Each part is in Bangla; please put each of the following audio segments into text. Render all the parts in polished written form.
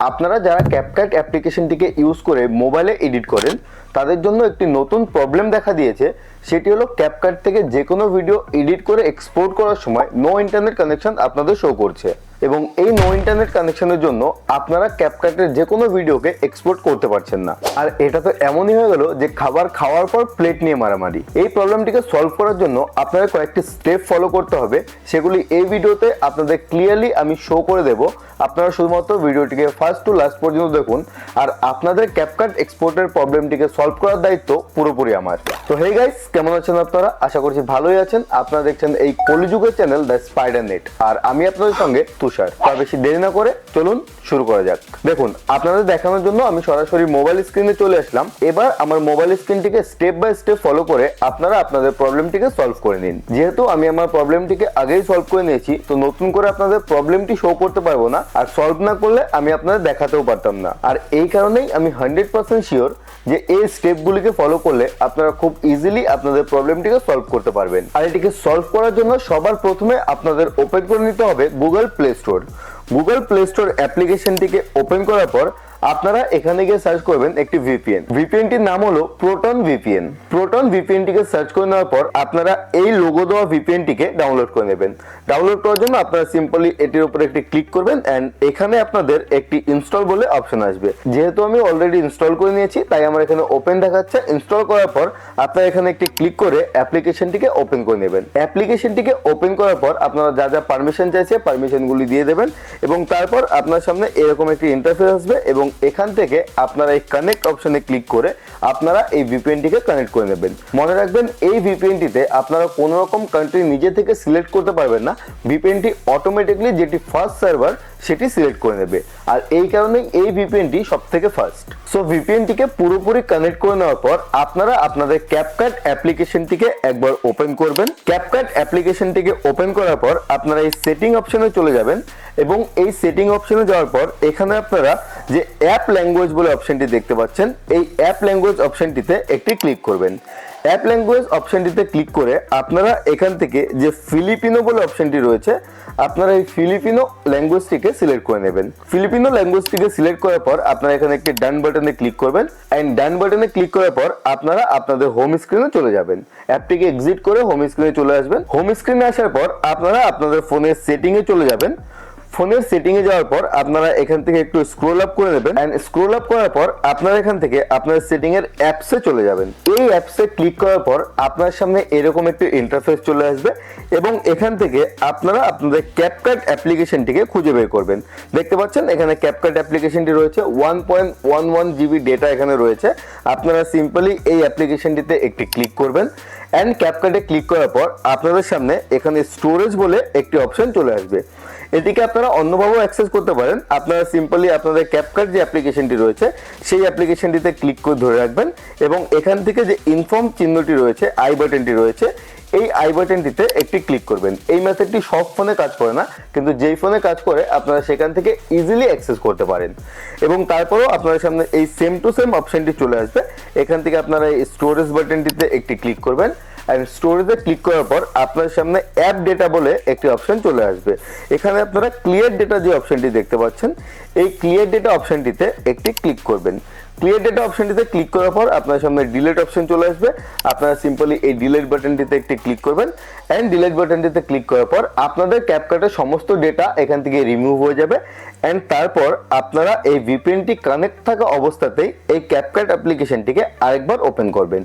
আপনারা যারা ক্যাপকাট অ্যাপ্লিকেশনটিকে ইউজ করে মোবাইলে এডিট করেন তাদের জন্য একটি নতুন প্রবলেম দেখা দিয়েছে। সেটি হলো ক্যাপকাট থেকে যে কোনো ভিডিও এডিট করে এক্সপোর্ট করার সময় নো ইন্টারনেট কানেকশন আপনাদের শো করছে এবং এই নো ইন্টারনেট কানেকশনের জন্য আপনারা ক্যাপকাটের যে কোনো ভিডিওকে এক্সপোর্ট করতে পারছেন না। আর এটা তো এমনই হয়ে গেল যে খাবার খাওয়ার পর প্লেট নিয়ে মারামারি। এই প্রবলেমটিকে সলভ করার জন্য আপনাদের কয়েকটি স্টেপ ফলো করতে হবে, সেগুলি এই ভিডিওতে আপনাদের ক্লিয়ারলি আমি শো করে দেব। আপনারা শুধুমাত্র ভিডিওটিকে ফার্স্ট টু লাস্ট পর্যন্ত দেখুন আর আপনাদের ক্যাপকাট এক্সপোর্টের প্রবলেমটিকে সলভ করার দায়িত্ব পুরোপুরি আমার। তো হে গাইস, কেমন আছেন আপনারা? আশা করছি ভালোই আছেন। আপনারা দেখছেন এই কলিযুগের চ্যানেল দ্য স্পাইডার নেট, আর আমি আপনাদের সঙ্গে তুষার। তার বেশি দেরি না করে চলুন শুরু করা যাক। দেখুন, আপনাদের দেখানোর জন্য আমি সরাসরি মোবাইল স্ক্রিনে চলে আসলাম। এবার আমার মোবাইল স্ক্রিনটিকে স্টেপ বাই স্টেপ ফলো করে আপনারা আপনাদের প্রবলেমটিকে সলভ করে নিন। যেহেতু আমি আমার প্রবলেমটিকে আগেই সলভ করে নিয়েছি, তো নতুন করে আপনাদের প্রবলেমটি শো করতে পারবো না, আর সলভ না করলে আমি আপনাদের দেখাতেও পারতাম না। আর এই কারণেই আমি 100% শিওর যে এই স্টেপগুলিকে ফলো করলে আপনারা খুব ইজিলি আপনাদের প্রবলেমটিকে সলভ করতে পারবেন। আর এটিকে সলভ করার জন্য সবার প্রথমে আপনাদের ওপেন করে নিতে হবে Google Play Store. Google Play Store অ্যাপ্লিকেশনটিকে ওপেন করার পর আপনারা এখানে গিয়ে সার্চ করবেন একটি ভিপিএন। ভিপিএনটির নাম হলো প্রোটন ভিপিএন। প্রোটন ভিপিএনটিকে সার্চ করে নেওয়ার পর আপনারা এই লোগো দেওয়া ভিপিএনটিকে ডাউনলোড করে নেবেন। ডাউনলোড করার জন্য আপনারা সিম্পলি এটির উপর একটি ক্লিক করবেন এন্ড এখানে আপনাদের একটি ইনস্টল বলে অপশন আসবে। যেহেতু আমি অলরেডি ইনস্টল করে নিয়েছি তাই আমার এখানে ওপেন দেখাচ্ছে। ইনস্টল করার পর আপনারা এখানে একটি ক্লিক করে অ্যাপ্লিকেশনটিকে ওপেন করে নেবেন। অ্যাপ্লিকেশনটিকে ওপেন করার পর আপনারা যা যা পারমিশন চাইছে পারমিশনগুলি দিয়ে দেবেন এবং তারপর আপনার সামনে এরকম একটি ইন্টারফেস আসবে এবং এখান থেকে আপনারা এই কানেক্ট অপশনে ক্লিক করে আপনারা এই ভিপিএনটিকে কানেক্ট করে নেবেন। মনে রাখবেন, এই ভিপিএনটিতে আপনারা কোনো রকম কান্ট্রি নিজে থেকে সিলেক্ট করতে পারবেন না। ভিপিএনটি অটোমেটিকলি যেটি ফার্স্ট সার্ভার সেটি সিলেক্ট করে নেবে, আর এই কারণেই এই ভিপিএনটি সব থেকে ফার্স্ট। সো ভিপিএনটিকে পুরোপুরি কানেক্ট করে নেওয়ার পর আপনারা আপনাদের ক্যাপকাট অ্যাপ্লিকেশনটিকে একবার ওপেন করবেন। ক্যাপকাট অ্যাপ্লিকেশনটিকে ওপেন করার পর আপনারা এই সেটিং অপশনে চলে যাবেন এবং এই সেটিং অপশনে যাওয়ার পর এখানে আপনারা যে অ্যাপ ল্যাঙ্গুয়েজ বলে অপশনটি দেখতে পাচ্ছেন, এই অ্যাপ ল্যাঙ্গুয়েজ অপশনটিতে একটি ক্লিক করবেন। অ্যাপ ল্যাঙ্গুয়েজ অপশনটিতে ক্লিক করে আপনারা এখান থেকে যে ফিলিপিনো বলে অপশনটি রয়েছে, আপনারা এই ফিলিপিনো ল্যাঙ্গুয়েজটিকে সিলেক্ট করে নেবেন। ফিলিপিনো ল্যাঙ্গুয়েজটিকে সিলেক্ট করার পর আপনারা এখানে একটি ডান বাটনে ক্লিক করবেন এন্ড ডান বাটনে ক্লিক করার পর আপনারা আপনাদের হোম স্ক্রিনে চলে যাবেন। অ্যাপটিকে এক্সিট করে হোম স্ক্রিনে চলে আসবেন। হোম স্ক্রিনে আসার পর আপনারা আপনাদের ফোনের সেটিংয়ে চলে যাবেন। ফোনের সেটিং এ যাওয়ার পর আপনারা এখান থেকে একটু স্ক্রল আপ করে নেবেন এন্ড স্ক্রল আপ করার পর আপনারা এখান থেকে আপনার সেটিং এর অ্যাপসে চলে যাবেন। এই অ্যাপসে ক্লিক করার পর আপনার সামনে এরকম একটি ইন্টারফেস চলে আসবে এবং এখান থেকে আপনারা আপনাদের ক্যাপকাট অ্যাপ্লিকেশনটিকে খুঁজে বের করবেন। দেখতে পাচ্ছেন এখানে ক্যাপকাট অ্যাপ্লিকেশনটি রয়েছে, 1.11 জিবি ডেটা এখানে রয়েছে। আপনারা সিম্পলি এই অ্যাপ্লিকেশনটিতে একটি ক্লিক করবেন এন্ড ক্যাপকাটে ক্লিক করার পর আপনাদের সামনে এখানে স্টোরেজ বলে একটি অপশন চলে আসবে। এটিকে আপনারা অন্যভাবেও অ্যাক্সেস করতে পারেন। আপনারা সিম্পলি আপনাদের ক্যাপকাট যে অ্যাপ্লিকেশনটি রয়েছে সেই অ্যাপ্লিকেশনটিতে ক্লিক করে ধরে রাখবেন এবং এখান থেকে যে ইনফর্ম চিহ্নটি রয়েছে, আই বাটনটি রয়েছে, এই আই বাটনটিতে একটি ক্লিক করবেন। এই মেথডটি সব ফোনে কাজ করে না, কিন্তু যেই ফোনে কাজ করে আপনারা সেখান থেকে ইজিলি অ্যাক্সেস করতে পারেন। এবং তারপরেও আপনাদের সামনে এই সেম টু সেম অপশনটি চলে আসবে। এখান থেকে আপনারা এই স্টোরেজ বাটনটিতে একটি ক্লিক করবেন এন্ড স্টোরেজে ক্লিক করার পর আপনার সামনে অ্যাপ ডেটা বলে একটি অপশন চলে আসবে। এখানে আপনারা ক্লিয়ার ডেটা যে অপশনটি দেখতে পাচ্ছেন, এই ক্লিয়ার ডেটা অপশনটিতে একটি ক্লিক করবেন। ক্লিয়ার ডেটা অপশনটিতে ক্লিক করার পর আপনার সামনে ডিলিট অপশন চলে আসবে। আপনারা সিম্পলি এই ডিলিট বাটনটিতে একটি ক্লিক করবেন এন্ড ডিলিট বাটনটিতে ক্লিক করার পর আপনাদের ক্যাপকাটের সমস্ত ডেটা এখান থেকে রিমুভ হয়ে যাবে এন্ড তারপর আপনারা এই ভিপিএনটি কানেক্ট থাকা অবস্থাতেই এই ক্যাপকাট অ্যাপ্লিকেশনটিকে আরেকবার ওপেন করবেন।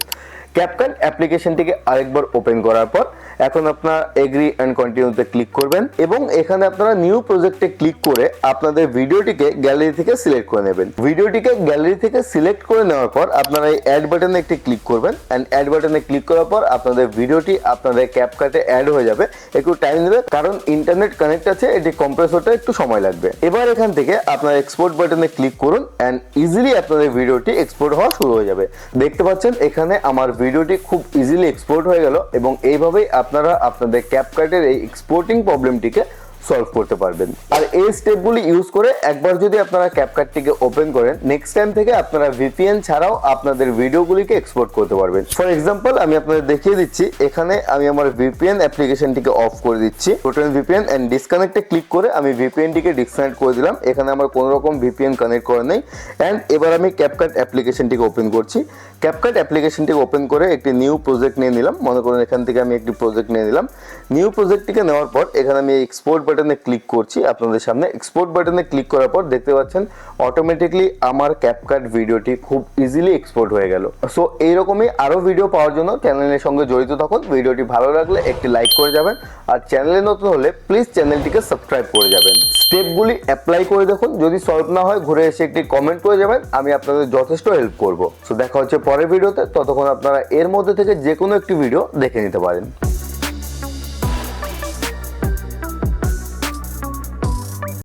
ক্যাপকাট অ্যাপ্লিকেশনটিকে আরেকবার ওপেন করার পর এখন আপনারা এগ্রি এন্ড কন্টিনিউতে ক্লিক করবেন এবং এখানে আপনারা নিউ প্রজেক্টে ক্লিক করে আপনাদের ভিডিওটিকে গ্যালারি থেকে সিলেক্ট করে নেবেন। ভিডিওটিকে গ্যালারি থেকে সিলেক্ট করে নেওয়ার পর আপনারা এই অ্যাড বাটনে একটি ক্লিক করবেন এন্ড অ্যাড বাটনে ক্লিক করার পর আপনাদের ভিডিওটি আপনাদের ক্যাপকাটে অ্যাড হয়ে যাবে। একটু টাইম নেবে কারণ ইন্টারনেট কানেক্ট আছে, এটি কম্প্রেস হতে একটু সময় লাগবে। এবার এখান থেকে আপনার এক্সপোর্ট বাটনে ক্লিক করুন এন্ড ইজিলি আপনাদের ভিডিওটি এক্সপোর্ট হওয়া শুরু হয়ে যাবে। দেখতে পাচ্ছেন এখানে আমার ভিডিওটি খুব ইজিলি এক্সপোর্ট হয়ে গেল এবং এইভাবেই আপনারা আপনাদের ক্যাপকাটের এই এক্সপোর্টিং প্রবলেমটিকে সলভ করতে পারবেন। আর এই স্টেপগুলি ইউজ করে একবার যদি আপনারা ক্যাপকাটটিকে ওপেন করেন, নেক্সট টাইম থেকে আপনারা ভিপিএন ছাড়াও আপনাদের ভিডিওগুলিকে এক্সপোর্ট করতে পারবেন। ফর এক্সাম্পল আমি আপনাদের দেখিয়ে দিচ্ছি, এখানে আমি আমার ভিপিএন অ্যাপ্লিকেশনটিকে অফ করে দিচ্ছি। টোটাল ভিপিএন এন্ড ডিসকানেক্টে ক্লিক করে আমি ভিপিএনটিকে ডিসকানেক্ট করে দিলাম। এখানে আমার কোনো রকম ভিপিএন কানেক্ট করা নেই। এন্ড এবার আমি ক্যাপকাট অ্যাপ্লিকেশনটিকে ওপেন করছি। ক্যাপকাট অ্যাপ্লিকেশনটিকে ওপেন করে একটি নিউ প্রজেক্ট নিয়ে নিলাম। মনে করুন এখান থেকে আমি একটি প্রজেক্ট নিয়ে নিলাম। নিউ প্রজেক্টটিকে নেওয়ার পর এখানে আমি এক্সপোর্ট বাটনে ক্লিক করছি। আপনাদের সামনে এক্সপোর্ট বাটনে ক্লিক করার পর দেখতে পাচ্ছেন অটোমেটিকলি আমার ক্যাপকাট ভিডিওটি খুব ইজিলি এক্সপোর্ট হয়ে গেল। সো এইরকমই আরও ভিডিও পাওয়ার জন্য চ্যানেলের সঙ্গে জড়িত থাকুন। ভিডিওটি ভালো লাগলে একটি লাইক করে যাবেন, আর চ্যানেলে নতুন হলে প্লিজ চ্যানেলটিকে সাবস্ক্রাইব করে যাবেন। স্টেপগুলি অ্যাপ্লাই করে দেখুন, যদি সলভ না হয় ঘুরে এসে একটি কমেন্ট করে যাবেন, আমি আপনাদের যথেষ্ট হেল্প করব। সো দেখা হচ্ছে পরের ভিডিওতে, ততক্ষণ আপনারা এর মধ্যে থেকে যে কোনো একটি ভিডিও দেখে নিতে পারেন।